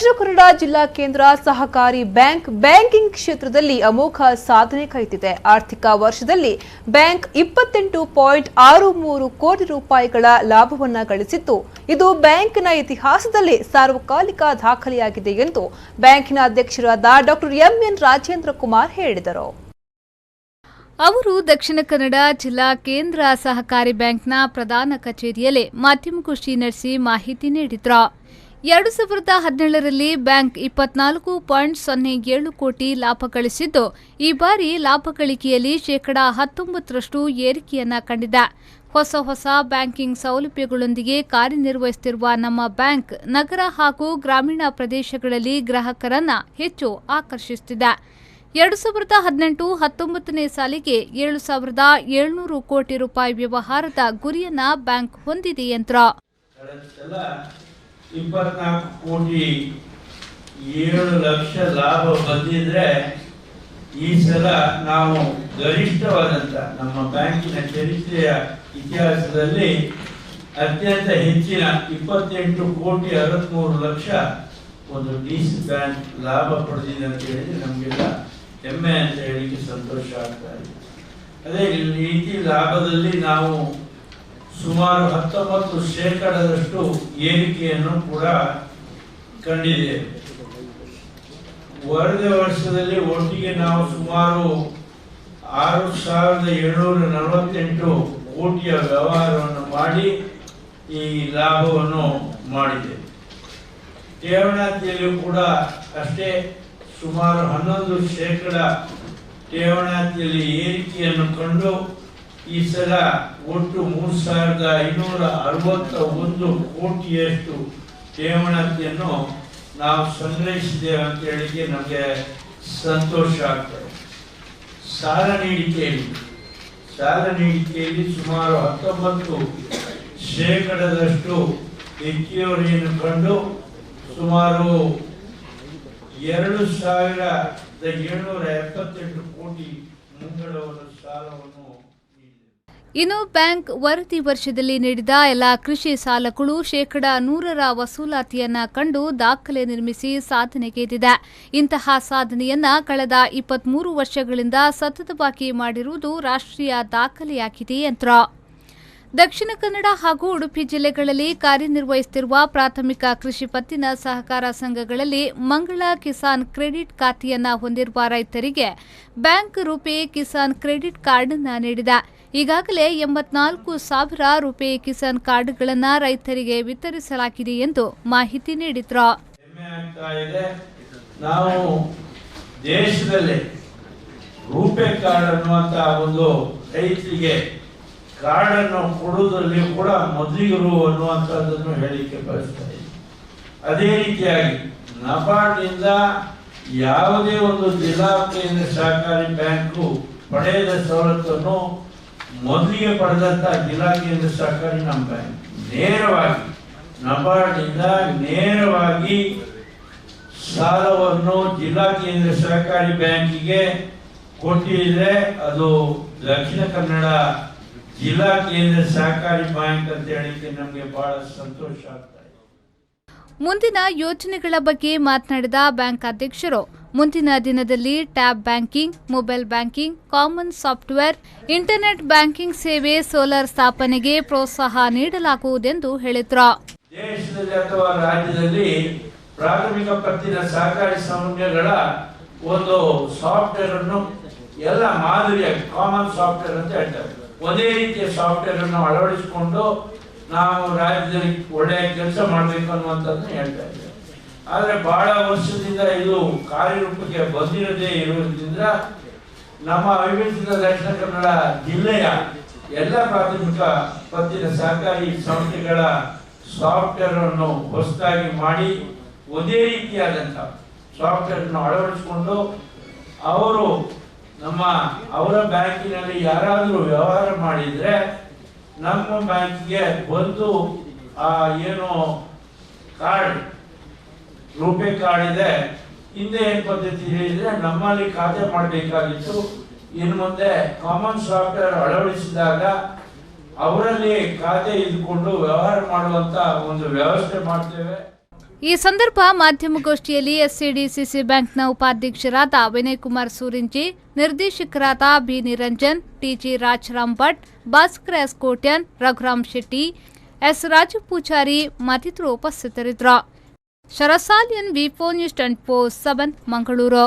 ದಕ್ಷಿಣ ಕನ್ನಡ ಜಿಲ್ಲಾ ಕೇಂದ್ರ ಸಹಕಾರಿ ಬ್ಯಾಂಕಿಂಗ್ ಕ್ಷೇತ್ರದಲ್ಲಿ ಅಮೋಘ ಸಾಧನೆ ಕೈದಿದೆ. ಆರ್ಥಿಕ ವರ್ಷದಲ್ಲಿ ಬ್ಯಾಂಕ್ 28.63 ಕೋಟಿ ರೂಪಾಯಿಗಳ ಲಾಭವನ್ನು ಗಳಿಸಿದ್ದು, ಇದು ಬ್ಯಾಂಕ್ನ ಇತಿಹಾಸದಲ್ಲಿ ಸಾರ್ವಕಾಲಿಕ ದಾಖಲೆಯಾಗಿದೆ ಎಂದು ಬ್ಯಾಂಕಿನ ಅಧ್ಯಕ್ಷರಾದ ಡಾಕ್ಟರ್ ಎಂಎನ್ ರಾಜೇಂದ್ರ ಕುಮಾರ್ ಹೇಳಿದರು. ಅವರು ದಕ್ಷಿಣ ಕನ್ನಡ ಜಿಲ್ಲಾ ಕೇಂದ್ರ ಸಹಕಾರಿ ಬ್ಯಾಂಕ್ನ ಪ್ರಧಾನ ಕಚೇರಿಯಲ್ಲಿ ಮಾಧ್ಯಮಗೋಷ್ಠಿ ನಡೆಸಿ ಮಾಹಿತಿ ನೀಡಿದರು. 2017ರಲ್ಲಿ ಬ್ಯಾಂಕ್ 24.07 ಕೋಟಿ ಲಾಭ ಗಳಿಸಿದ್ದು, ಈ ಬಾರಿ ಲಾಭ ಗಳಿಕೆಯಲ್ಲಿ ಶೇಕಡಾ 19ರಷ್ಟು ಏರಿಕೆಯನ್ನ ಕಂಡಿದೆ. ಹೊಸ ಬ್ಯಾಂಕಿಂಗ್ ಸೌಲಭ್ಯಗಳೊಂದಿಗೆ ಕಾರ್ಯನಿರ್ವಹಿಸುತ್ತಿರುವ ನಮ್ಮ ಬ್ಯಾಂಕ್ ನಗರ ಹಾಗೂ ಗ್ರಾಮೀಣ ಪ್ರದೇಶಗಳಲ್ಲಿ ಗ್ರಾಹಕರನ್ನ ಹೆಚ್ಚು ಆಕರ್ಷಿಸುತ್ತಿದೆ. 2018-19ನೇ ಸಾಲಿಗೆ 7,700 ಕೋಟಿ ರೂಪಾಯಿ ವ್ಯವಹಾರದ ಗುರಿಯನ್ನ ಬ್ಯಾಂಕ್ ಹೊಂದಿದೆ ಎಂದರು. 24 ಕೋಟಿ 7 ಲಕ್ಷ ಲಾಭ ಬಂದಿದ್ರೆ ಈ ಸಲ ನಾವು ಗರಿಷ್ಠವಾದಂತ ನಮ್ಮ ಬ್ಯಾಂಕಿನ ಚರಿತ್ರೆಯ ಇತಿಹಾಸದಲ್ಲಿ ಅತ್ಯಂತ ಹೆಚ್ಚಿನ 28 ಕೋಟಿ 63 ಲಕ್ಷ ಒಂದು ಡಿಸಿ ಬ್ಯಾಂಕ್ ಲಾಭ ಪಡೆದಿದೆ ಅಂತ ಹೇಳಿದ್ರೆ ನಮಗೆಲ್ಲ ಹೆಮ್ಮೆ ಅಂತ ಹೇಳಿಕ್ಕೆ ಸಂತೋಷ ಆಗ್ತಾ ಇದೆ. ಅದೇ ರೀತಿ ಲಾಭದಲ್ಲಿ ನಾವು ಸುಮಾರು 19% ಏರಿಕೆಯನ್ನು ಕೂಡ ಕಂಡಿದ್ದೇವೆ. ವರ್ಷದಲ್ಲಿ ಒಟ್ಟಿಗೆ ನಾವು ಸುಮಾರು 6,748 ಕೋಟಿಯ ವ್ಯವಹಾರವನ್ನು ಮಾಡಿ ಈ ಲಾಭವನ್ನು ಮಾಡಿದ್ದೇವೆ. ಠೇವಣಿಯಲ್ಲಿಯೂ ಕೂಡ ಅಷ್ಟೇ ಸುಮಾರು 11% ಠೇವಣಿಯಲ್ಲಿ ಏರಿಕೆಯನ್ನು ಕಂಡು ಈ ಸಲ ಒಟ್ಟು 3,561 ಕೋಟಿಯಷ್ಟು ಠೇವಣಿಯನ್ನು ನಾವು ಸಂಗ್ರಹಿಸಿದ್ದೇವೆ ಅಂತ ಹೇಳಿಕೆ ನಮಗೆ ಸಂತೋಷ ಆಗ್ತದೆ. ಸಾಲ ನೀಡಿಕೆಯಲ್ಲಿ ಸುಮಾರು 19% ಹೆಚ್ಚುವರಿಯನ್ನು ಕಂಡು ಸುಮಾರು 2,778 ಕೋಟಿ ಮುಂಗಡವಾದ ಸಾಲವನ್ನು ನೀಡಿದೆ. ಇನ್ನು ಬ್ಯಾಂಕ್ ವರದಿ ವರ್ಷದಲ್ಲಿ ನೀಡಿದ ಎಲ್ಲ ಕೃಷಿ ಸಾಲಗಳು ಶೇಕಡಾ 100ರ ವಸೂಲಾತಿಯನ್ನ ಕಂಡು ದಾಖಲೆ ನಿರ್ಮಿಸಿ ಸಾಧನೆಗೈದಿದೆ. ಇಂತಹ ಸಾಧನೆಯನ್ನ ಕಳೆದ 23 ವರ್ಷಗಳಿಂದ ಸತತವಾಗಿ ಮಾಡಿರುವುದು ರಾಷ್ಟ್ರೀಯ ದಾಖಲೆಯಾಗಿದೆ ಎಂದರು. ದಕ್ಷಿಣ ಕನ್ನಡ ಹಾಗೂ ಉಡುಪಿ ಜಿಲ್ಲೆಗಳಲ್ಲಿ ಕಾರ್ಯನಿರ್ವಹಿಸುತ್ತಿರುವ ಪ್ರಾಥಮಿಕ ಕೃಷಿ ಪತ್ತಿನ ಸಹಕಾರ ಸಂಘಗಳಲ್ಲಿ ಮಂಗಳ ಕಿಸಾನ್ ಕ್ರೆಡಿಟ್ ಖಾತೆಯನ್ನ ಹೊಂದಿರುವ ರೈತರಿಗೆ bank RuPay Kisan credit card ಅನ್ನು ನೀಡಿದೆ. ಈಗಾಗಲೇ 84,000 ರೂಪೇ ಕಿಸಾನ್ ಕಾರ್ಡ್ಗಳನ್ನು ರೈತರಿಗೆ ವಿತರಿಸಲಾಗಿದೆ ಎಂದು ಮಾಹಿತಿ ನೀಡಿದರು. ನಾವು ದೇಶದಲ್ಲಿ ರೂಪೇ ಕಾರ್ಡ್ ಅನ್ನುವಂತ ಒಂದು ರೈತರಿಗೆ ಕಾರ್ಡ್ ಅನ್ನು ಕೊಡುವುದರಲ್ಲಿ ಕೂಡ ಮೊದಲಿಗರು ಅನ್ನುವಂಥದ್ದನ್ನು ಹೇಳಿಕೆ ಬಯಸ್ತಾರೆ. ಅದೇ ರೀತಿಯಾಗಿ ನಬಾರ್ಡ್ನಿಂದ ಯಾವುದೇ ಒಂದು ಜಿಲ್ಲಾ ಕೇಂದ್ರ ಸಹಕಾರಿ ಬ್ಯಾಂಕು ಪಡೆಯದ ಸವಲತ್ತನ್ನು ಮೊದಲಿಗೆ ಪಡೆದಂತ ಜಿಲ್ಲಾ ಕೇಂದ್ರ ಸಹಕಾರಿ ನಮ್ಮ ಬ್ಯಾಂಕ್ ನೇರವಾಗಿ ನಬಾರ್ಡ್ನಿಂದ ನೇರವಾಗಿ ಸಾಲವನ್ನು ಜಿಲ್ಲಾ ಕೇಂದ್ರ ಸಹಕಾರಿ ಬ್ಯಾಂಕಿಗೆ ಕೊಟ್ಟಿದ್ರೆ ಅದು ದಕ್ಷಿಣ ಕನ್ನಡ ಜಿಲ್ಲಾ ಕೇಂದ್ರ ಸಹಕಾರಿ ಬ್ಯಾಂಕ್ ಅಂತ ಹೇಳಿಕ್ಕೆ ನಮಗೆ ಬಹಳ ಸಂತೋಷ ಆಗ್ತಾ ಇದೆ. ಮುಂದಿನ ಯೋಜನೆಗಳ ಬಗ್ಗೆ ಮಾತನಾಡಿದ ಬ್ಯಾಂಕ್ ಅಧ್ಯಕ್ಷರು, ಮುಂದಿನ ದಿನದಲ್ಲಿ tab banking, mobile banking, common software, internet banking ಸೇವೆ, ಸೋಲಾರ್ ಸ್ಥಾಪನೆಗೆ ಪ್ರೋತ್ಸಾಹ ನೀಡಲಾಗುವುದೆಂದು ಹೇಳಿದರು. ದೇಶದಲ್ಲಿ ಅಥವಾ ರಾಜ್ಯದಲ್ಲಿ ಪ್ರಾಥಮಿಕ ಪತ್ತಿನ ಸಹಕಾರಿ ಸಮೂಹಗಳ ಒಂದು ಸಾಫ್ಟ್ವೇರ್ ಅನ್ನು ಎಲ್ಲ ಮಾದರಿಯಾಗಿ ಕಾಮನ್ ಸಾಫ್ಟ್ವೇರ್ ಅಂತ ಹೇಳ್ತಾರೆ. ಒಂದೇ ರೀತಿಯ ಸಾಫ್ಟ್ವೇರ್ ಅನ್ನು ಅಳವಡಿಸಿಕೊಂಡು ನಾವು ರಾಜ್ಯದಲ್ಲಿ ಒಳ್ಳೆಯ ಕೆಲಸ ಮಾಡಬೇಕು ಅನ್ನುವಂಥದ್ದನ್ನು ಹೇಳ್ತಾ ಇದ್ದೇವೆ. ಆದರೆ ಬಹಳ ವರ್ಷದಿಂದ ಇದು ಕಾರ್ಯರೂಪಕ್ಕೆ ಬಂದಿರದೇ ಇರುವುದರಿಂದ ನಮ್ಮ ಅವಿಭಜಿತ ದಕ್ಷಿಣ ಕನ್ನಡ ಜಿಲ್ಲೆಯ ಎಲ್ಲ ಪ್ರಾಥಮಿಕ ಪತ್ತಿನ ಸಹಕಾರಿ ಸಂಸ್ಥೆಗಳ ಸಾಫ್ಟ್ವೇರ್ ಅನ್ನು ಹೊಸದಾಗಿ ಮಾಡಿ ಒಂದೇ ರೀತಿಯಾದಂಥ ಸಾಫ್ಟ್ವೇರ್ ಅನ್ನು ಅಳವಡಿಸಿಕೊಂಡು ಅವರ ಬ್ಯಾಂಕಿನಲ್ಲಿ ಯಾರಾದರೂ ವ್ಯವಹಾರ ಮಾಡಿದ್ರೆ ನಮ್ಮ ಬ್ಯಾಂಕಿಗೆ ಬಂದು ಏನು ಕಾರ್ಡ್ ರೂಪೇ ಕಾರ್ಡ್ ಇದೆ, ಹಿಂದೆ ಏನ್ ಪದ್ಧತಿ ಹೇಳಿದ್ರೆ ನಮ್ಮಲ್ಲಿ ಖಾತೆ ಮಾಡಬೇಕಾಗಿತ್ತು. ಇನ್ನು ಮುಂದೆ ಕಾಮನ್ ಸಾಫ್ಟ್ವೇರ್ ಅಳವಡಿಸಿದಾಗ ಅವರಲ್ಲಿ ಖಾತೆ ಇದ್ಕೊಂಡು ವ್ಯವಹಾರ ಮಾಡುವಂತ ಒಂದು ವ್ಯವಸ್ಥೆ ಮಾಡ್ತೇವೆ. ಈ ಸಂದರ್ಭ ಮಾಧ್ಯಮಗೋಷ್ಠಿಯಲ್ಲಿ ಎಸ್ಸಿಡಿಸಿಸಿ ಬ್ಯಾಂಕ್ನ ಉಪಾಧ್ಯಕ್ಷರಾದ ವಿನಯ್ ಕುಮಾರ್ ಸೂರಿಂಜಿ, ನಿರ್ದೇಶಕರಾದ B Niranjan, TG Rajaram Bhat, Bhaskar S Kotian, Raghuram Shetty, S Raju Poojary ಮತ್ತಿತರರು ಉಪಸ್ಥಿತರಿದ್ದರು. ಶರಸಾಲಿಯನ್ ವಿ4 ನ್ಯೂಸ್ 24/7 ಮಂಗಳೂರು.